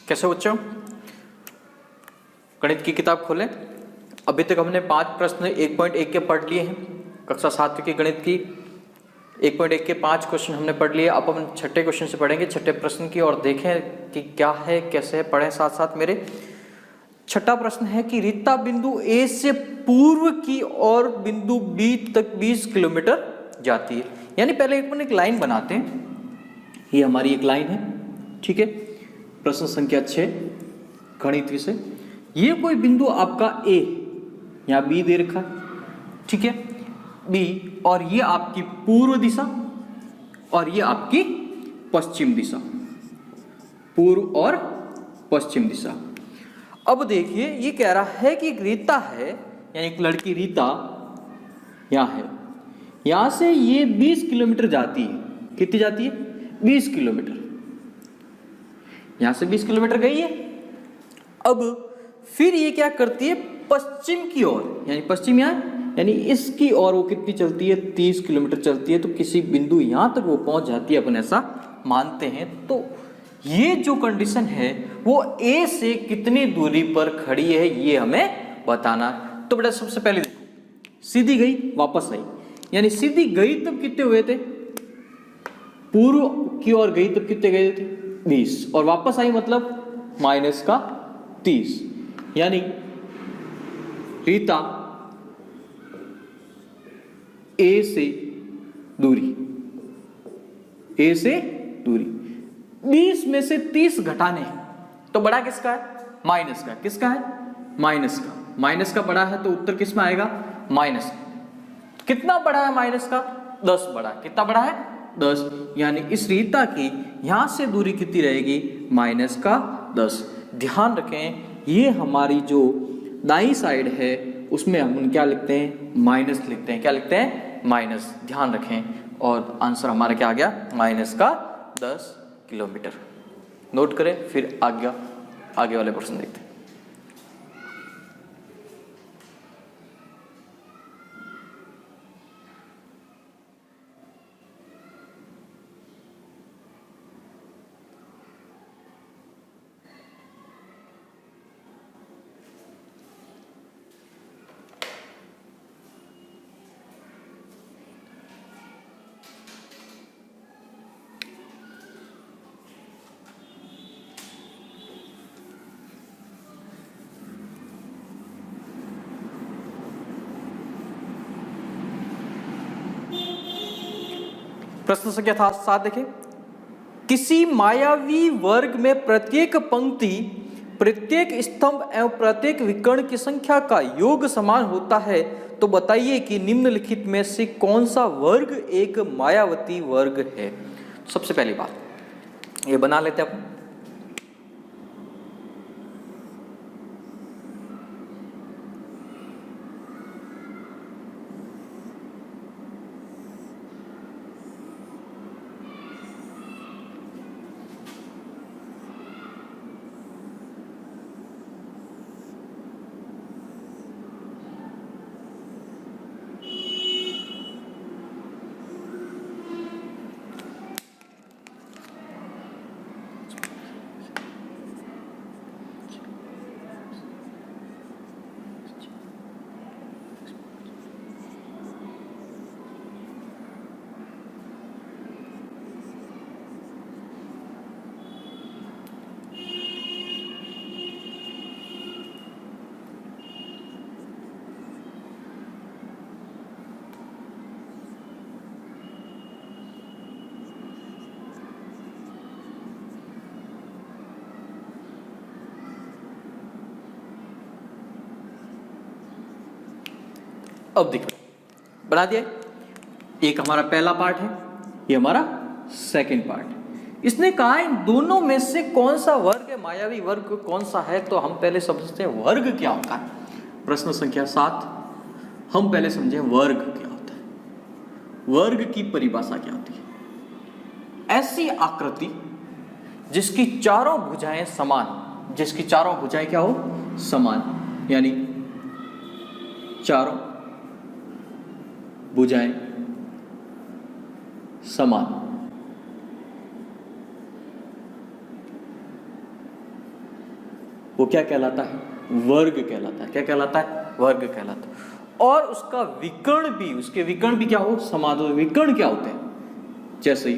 कैसे बच्चों, गणित की किताब खोलें। अभी तक हमने 5 प्रश्न 1.1 के पढ़ लिए हैं। कक्षा 7 की गणित की 1.1 के 5 क्वेश्चन हमने पढ़ लिए। अब हम छठे क्वेश्चन से पढ़ेंगे, छठे प्रश्न की, और देखें कि क्या है, कैसे है, पढ़ें साथ साथ मेरे। छठा प्रश्न है कि रीता बिंदु ए से पूर्व की और बिंदु बी तक 20 किलोमीटर जाती है। यानी पहले एक लाइन बनाते हैं। ये हमारी एक लाइन है, ठीक है। प्रश्न संख्या 6 गणित विषय। ये कोई बिंदु आपका ए, यहाँ बी दे रखा, ठीक है, बी, और ये आपकी पूर्व दिशा और ये आपकी पश्चिम दिशा, पूर्व और पश्चिम दिशा। अब देखिए ये कह रहा है कि एक रीता है, यानी एक लड़की रीता यहाँ है, यहाँ से ये 20 किलोमीटर जाती है। कितनी जाती है? 20 किलोमीटर। यहां से 20 किलोमीटर गई है। अब फिर ये क्या करती है? पश्चिम की ओर, यानी पश्चिम यहाँ, यानी इसकी ओर वो कितनी चलती है? 30 किलोमीटर चलती है। तो किसी बिंदु यहां तक वो पहुंच जाती है, अपन ऐसा मानते हैं। तो ये जो कंडीशन है वो ए से कितनी दूरी पर खड़ी है, ये हमें बताना। तो बेटा सबसे पहले देखो, सीधी गई वापस आई, यानी सीधी गई तब कितने हुए थे? पूर्व की ओर गई तब कितने गए थे? 20, और वापस आई मतलब माइनस का 30। यानी रीता ए से दूरी, ए से दूरी 20 में से 30 घटाने हैं, तो बड़ा किसका है? माइनस का। किसका है? माइनस का। माइनस का बड़ा है तो उत्तर किस में आएगा? माइनस। कितना बड़ा है माइनस का? 10 बड़ा। कितना बड़ा है? 10। यानी इस रीता की यहां से दूरी कितनी रहेगी? माइनस का 10। ध्यान रखें, ये हमारी जो दाईं साइड है उसमें हम क्या लिखते हैं? माइनस लिखते हैं। क्या लिखते हैं? माइनस। ध्यान रखें, और आंसर हमारा क्या आ गया? माइनस का 10 किलोमीटर। नोट करें, फिर आगे वाले प्रश्न देखते हैं। प्रश्न संख्या 7 देखें। किसी मायावी वर्ग में प्रत्येक पंक्ति, प्रत्येक स्तंभ एवं प्रत्येक विकर्ण की संख्या का योग समान होता है, तो बताइए कि निम्नलिखित में से कौन सा वर्ग एक मायावती वर्ग है। सबसे पहली बात ये बना लेते हैं अपन। अब देखो, बना दिया। एक हमारा पहला पार्ट है, ये हमारा सेकंड पार्ट है। इसने कहा इन दोनों में से कौन सा वर्ग है, मायावी वर्ग कौन सा है। तो हम पहले समझते हैं वर्ग क्या होता है। प्रश्न संख्या 7, हम पहले समझें वर्ग क्या होता है। वर्ग की परिभाषा क्या होती है? ऐसी आकृति जिसकी चारों भुजाएं समान, जिसकी चारों भुजाएं क्या हो? समान, यानी चारों भुजाएं समान। वो क्या कहलाता है? वर्ग कहलाता है। क्या कहलाता है? वर्ग कहलाता है। और उसका विकर्ण भी, उसके विकर्ण भी क्या हो? समान हो। विकर्ण क्या होते हैं? जैसे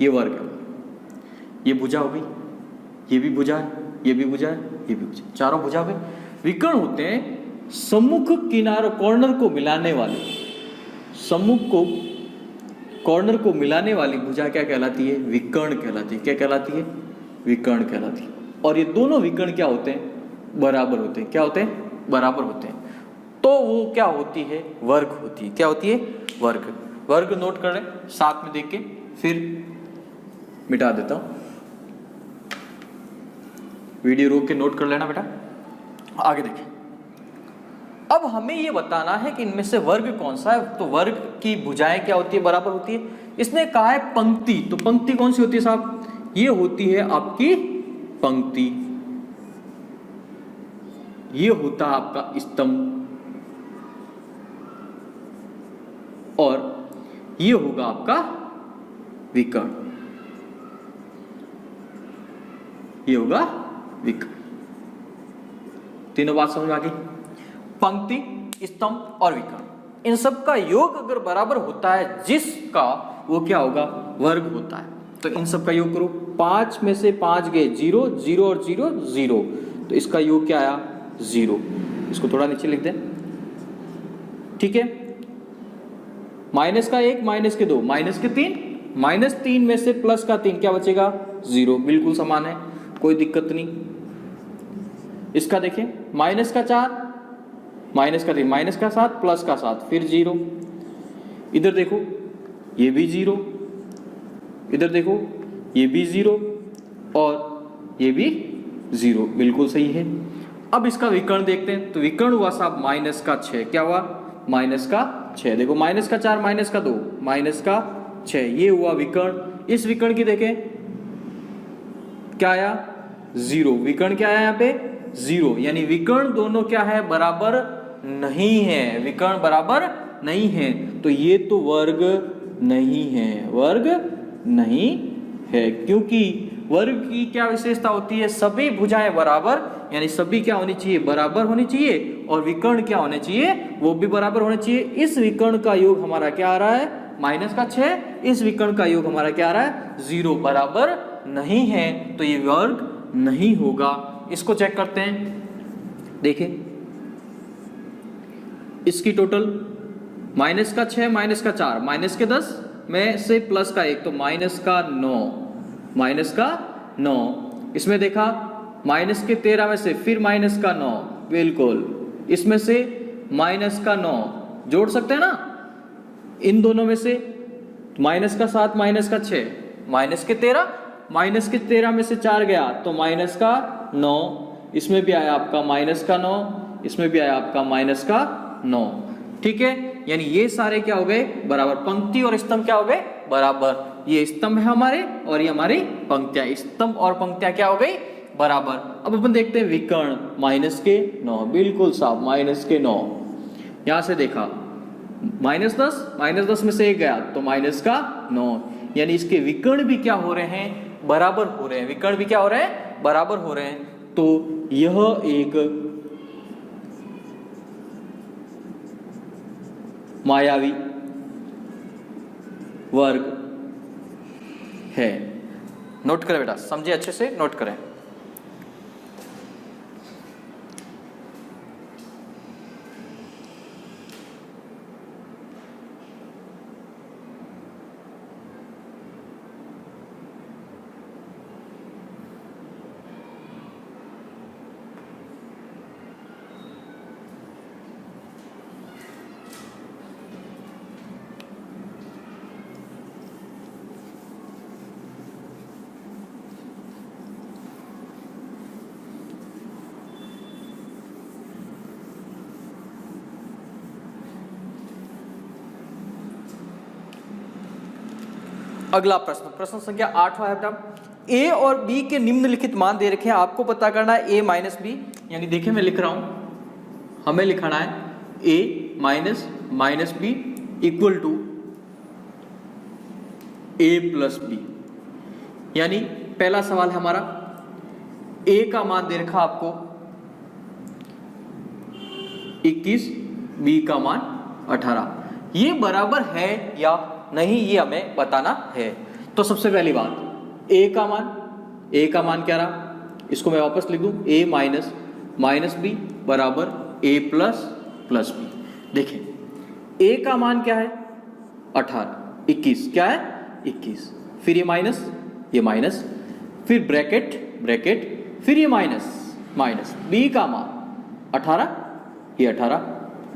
ये वर्ग है, ये भुजा हो गई, ये भी भुजा है, ये भी भुजा है, ये भी भुजा, चारों भुजा हो गए। विकर्ण होते हैं सम्मुख किनारों, कॉर्नर को मिलाने वाले, सम्मुख को कॉर्नर को मिलाने वाली भुजा क्या कहलाती है? विकर्ण कहलाती है। क्या कहलाती है? विकर्ण कहलाती है। और ये दोनों विकर्ण क्या होते हैं? बराबर होते हैं। क्या होते हैं? बराबर होते हैं। तो वो क्या होती है? वर्ग होती है। क्या होती है? वर्ग। वर्ग नोट कर लें साथ में देख के, फिर मिटा देता हूं। वीडियो रोक के नोट कर लेना बेटा। आगे देखें। अब हमें ये बताना है कि इनमें से वर्ग कौन सा है। तो वर्ग की भुजाएं क्या होती है? बराबर होती है। इसने कहा है पंक्ति, तो पंक्ति कौन सी होती है साहब? ये होती है आपकी पंक्ति। ये होता है आपका स्तंभ, और ये होगा आपका विकर्ण। ये होगा विकर्ण। तीनों बात समझ में आ गई? पंक्ति, स्तंभ और विकर्ण, इन सब का योग अगर बराबर होता है जिसका, वो क्या होगा? वर्ग होता है। तो इन सब का योग करो। 5 में से 5 गए 0, 0 और 0 0, तो इसका योग क्या आया? 0। इसको थोड़ा नीचे लिख दें, ठीक है। माइनस का 1, माइनस के 2, माइनस के 3, माइनस 3 में से प्लस का 3 क्या बचेगा? 0। बिल्कुल समान है, कोई दिक्कत नहीं। इसका देखें, माइनस का 4, माइनस का 3, माइनस का 7, प्लस का 7, फिर 0। इधर देखो, ये भी 0, इधर देखो, ये भी 0 और ये भी 0, बिल्कुल सही है। अब इसका विकर्ण देखते हैं। तो विकर्ण हुआ साहब माइनस का 6। क्या हुआ? माइनस का 6। देखो, माइनस का 4, माइनस का 2, माइनस का 6, ये हुआ विकर्ण। इस विकर्ण की देखें क्या आया? 0। विकर्ण क्या आया यहाँ पे? 0। यानी विकर्ण दोनों क्या है? बराबर नहीं है। विकर्ण बराबर नहीं है, तो ये तो वर्ग नहीं है। वर्ग नहीं है, क्योंकि वर्ग की क्या विशेषता होती है? सभी भुजाएं बराबर, यानी सभी क्या होनी चाहिए? बराबर होनी चाहिए। और विकर्ण क्या होने चाहिए? वो भी बराबर होने चाहिए। इस विकर्ण का योग हमारा क्या आ रहा है? माइनस का 6। इस विकर्ण का योग हमारा क्या आ रहा है? 0। बराबर नहीं है, तो ये वर्ग नहीं होगा। इसको चेक करते हैं। देखिए, इसकी टोटल माइनस का 6, माइनस का 4, माइनस के 10 में से प्लस का 1, तो माइनस का 9, माइनस का 9। इसमें देखा माइनस के 13 में से फिर माइनस का 9, बिल्कुल। इसमें से माइनस का 9 जोड़ सकते हैं ना इन दोनों में से। माइनस का 7, माइनस का 6, माइनस के 13, माइनस के 13 में से 4 गया तो माइनस का 9। इसमें भी आया आपका माइनस का 9, इसमें भी आया आपका माइनस का 9। ठीक है, यानी ये सारे क्या हो गए? बराबर। पंक्ति और स्तंभ क्या हो गए? बराबर। ये स्तंभ है हमारे और ये हमारी पंक्तियां। स्तंभ और पंक्तियां क्या हो गई? बराबर। अब अपन देखते हैं विकर्ण माइनस के 9, बिल्कुल साफ माइनस के 9। यहां से देखा माइनस 10, माइनस 10 में से 1 गया तो माइनस का 9, यानी इसके विकर्ण भी क्या हो रहे हैं? बराबर हो रहे हैं। विकर्ण भी क्या हो रहे हैं? बराबर हो रहे हैं। तो यह एक मायावी वर्ग है। नोट करें बेटा, समझे अच्छे से, नोट करें। अगला प्रश्न, प्रश्न संख्या 8वां है बेटा। ए और बी के निम्नलिखित मान दे रखे हैं, आपको पता करना है ए माइनस बी। यानी देखिए मैं लिख रहा हूं, हमें लिखना है A minus minus B equal to A plus B. यानी पहला सवाल है हमारा ए का मान दे रखा आपको 21, बी का मान 18, ये बराबर है या नहीं ये हमें बताना है। तो सबसे पहली बात ए का मान क्या रहा, इसको मैं वापस लिख दूं, ए माइनस बी बराबर ए प्लस बी। देखें ए का मान क्या है 18, 21 क्या है 21, फिर ये माइनस, फिर ब्रैकेट, फिर ये माइनस, बी का मान 18, ये 18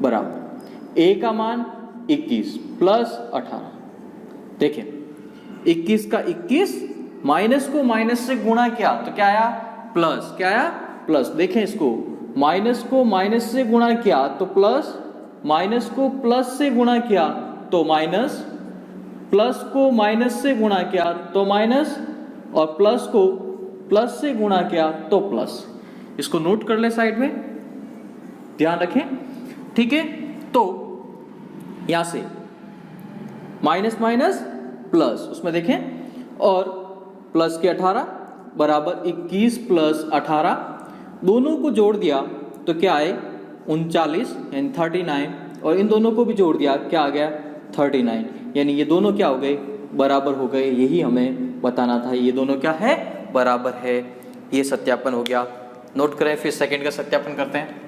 बराबर ए का मान 21 प्लस 18। देखें 21 का 21 माइनस को माइनस से गुणा किया तो क्या आया प्लस, देखें इसको माइनस को माइनस से गुणा किया तो प्लस, माइनस को प्लस से गुणा किया तो माइनस, प्लस को माइनस से गुणा किया तो माइनस, और प्लस को प्लस से गुणा किया तो प्लस। इसको नोट कर ले साइड में, ध्यान रखें, ठीक है। तो यहां से माइनस प्लस, उसमें देखें, और प्लस के 18 बराबर 21 प्लस 18, दोनों को जोड़ दिया तो क्या आए 39 यानी 39, और इन दोनों को भी जोड़ दिया क्या आ गया 39, यानी ये दोनों क्या हो गए बराबर हो गए। यही हमें बताना था, ये दोनों क्या है बराबर है। ये सत्यापन हो गया। नोट करें, फिर सेकंड का सत्यापन करते हैं।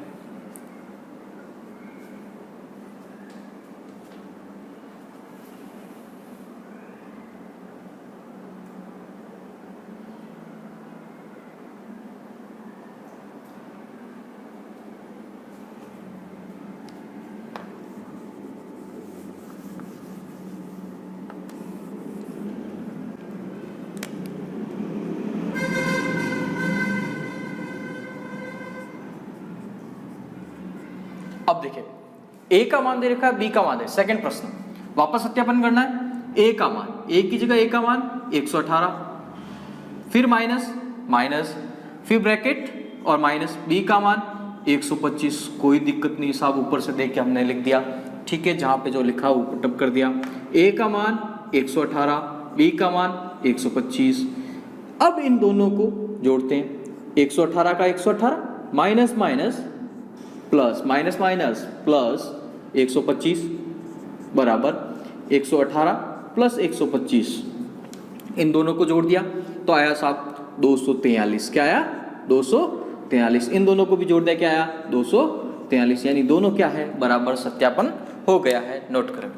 अब देखिए ए का मान दे रखा है, बी का मान है। सेकंड प्रश्न वापस सत्यापन करना है। ए का मान, ए की जगह ए का मान 118, फिर माइनस, फिर ब्रैकेट और माइनस, बी का मान 125। कोई दिक्कत नहीं साहब, ऊपर से देख के हमने लिख दिया, ठीक है, जहां पे जो लिखा वो पुटअप कर दिया। ए का मान 118, बी का मान 125। अब इन दोनों को जोड़ते हैं, 118 का 118 माइनस प्लस 125 बराबर 118 प्लस 125, इन दोनों को जोड़ दिया तो आया साहब 243। क्या आया 243। इन दोनों को भी जोड़ दिया क्या आया 243, यानी दोनों क्या है बराबर, सत्यापन हो गया है। नोट करें।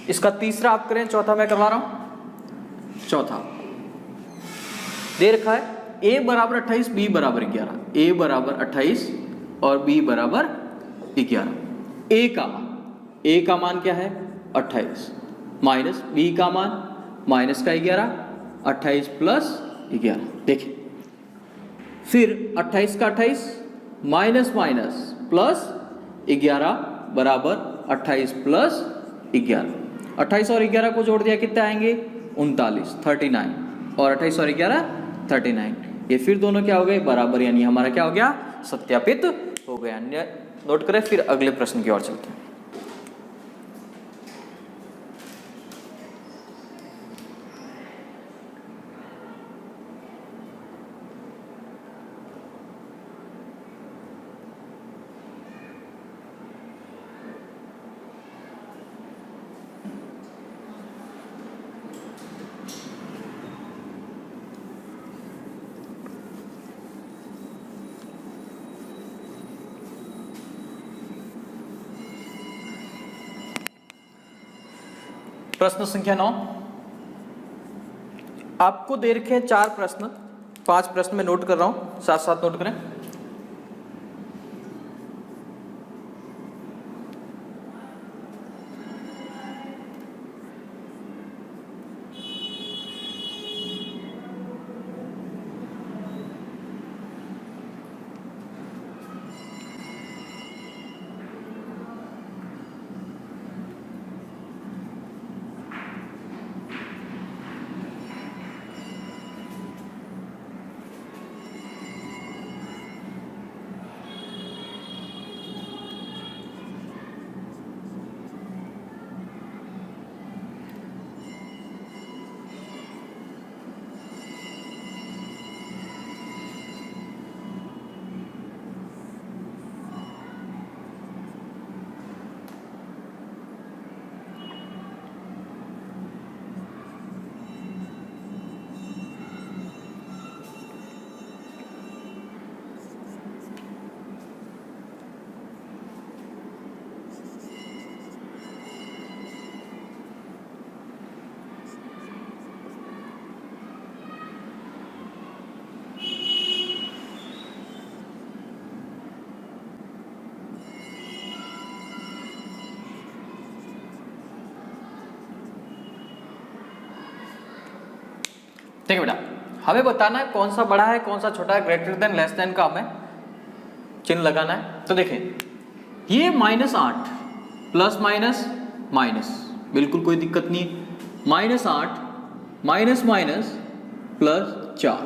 इसका तीसरा आप करें, चौथा मैं करवा रहा हूं। चौथा दे रखा है ए बराबर 28, बी बराबर 11, ए बराबर 28 और बी बराबर 11। ए का मान क्या है 28 माइनस बी का मान माइनस का 11, 28 प्लस 11। देखिए फिर 28 का 28 माइनस प्लस 11 बराबर 28 प्लस 11। 28 और 11 को जोड़ दिया कितने आएंगे 39, 39, और 28 और 11 39। ये फिर दोनों क्या हो गए बराबर, यानी हमारा क्या हो गया सत्यापित हो गया। नोट करें, फिर अगले प्रश्न की ओर चलते हैं। प्रश्न संख्या 9 आपको दे रखे हैं 4 प्रश्न, 5 प्रश्न में नोट कर रहा हूं, साथ साथ नोट करें। देखिए बेटा, हमें बताना है कौन सा बड़ा है कौन सा छोटा है, ग्रेटर देन लेस देन का हमें चिन्ह लगाना है। तो देखें ये -8 प्लस माइनस माइनस, बिल्कुल कोई दिक्कत नहीं है। -8 माइनस माइनस प्लस 4,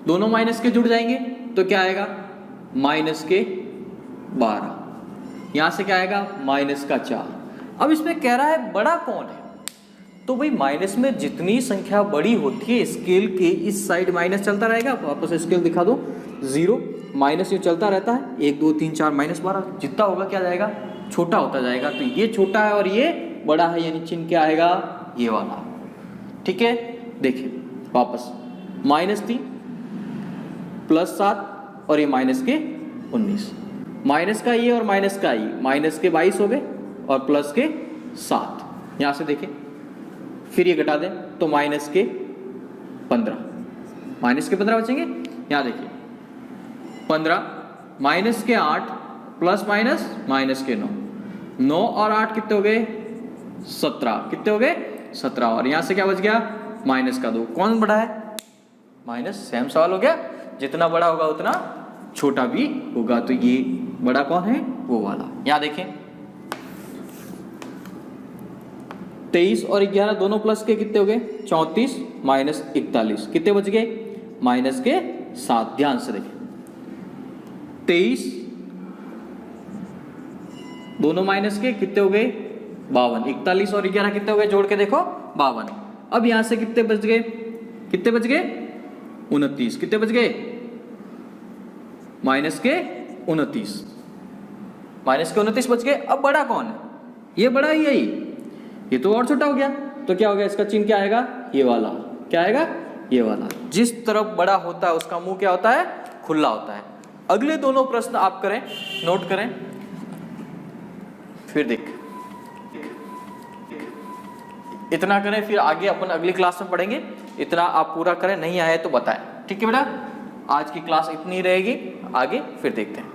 दोनों माइनस के जुड़ जाएंगे तो क्या आएगा -12, यहां से क्या आएगा -4। अब इसमें कह रहा है बड़ा कौन है, तो भाई माइनस में जितनी संख्या बड़ी होती है स्केल के इस साइड माइनस चलता रहेगा। वापस स्केल दिखा दो, 0 माइनस ये चलता रहता है, 1 2 3 4 -12, जितना होगा क्या जाएगा छोटा होता जाएगा। तो ये छोटा है और ये बड़ा है, यानी चिन्ह क्या आएगा ये वाला। ठीक है, देखिए वापस -3 +7 और ये -19, माइनस का ये और माइनस का ये, माइनस के 22 हो गए और प्लस के 7। यहां से देखें फिर ये घटा दें तो -15, -15 बचेंगे। यहां देखिए 15 -8 प्लस माइनस -9, 9 और 8 कितने हो गए 17, कितने हो गए 17, और यहां से क्या बच गया -2। कौन बड़ा है माइनस, सेम सवाल हो गया, जितना बड़ा होगा उतना छोटा भी होगा। तो ये बड़ा कौन है वो वाला। यहां देखें 23 और 11 दोनों प्लस के कितने हो गए 34 -41, कितने बच गए -7। ध्यान से देखें 23 दोनों माइनस के कितने हो गए 52, 41 और 11 कितने हो गए जोड़ के देखो 52। अब यहां से कितने बच गए 29, कितने बच गए -29 बच गए। अब बड़ा कौन है, ये बड़ा ही यही, ये तो और छोटा हो गया, तो क्या हो गया इसका चिन्ह क्या आएगा ये वाला, क्या आएगा ये वाला। जिस तरफ बड़ा होता है उसका मुंह क्या होता है खुला होता है। अगले दोनों प्रश्न आप करें, नोट करें, फिर देख इतना करें, फिर आगे अपन अगली क्लास में पढ़ेंगे। इतना आप पूरा करें, नहीं आया तो बताएं। ठीक है बेटा, आज की क्लास इतनी रहेगी, आगे फिर देखते हैं।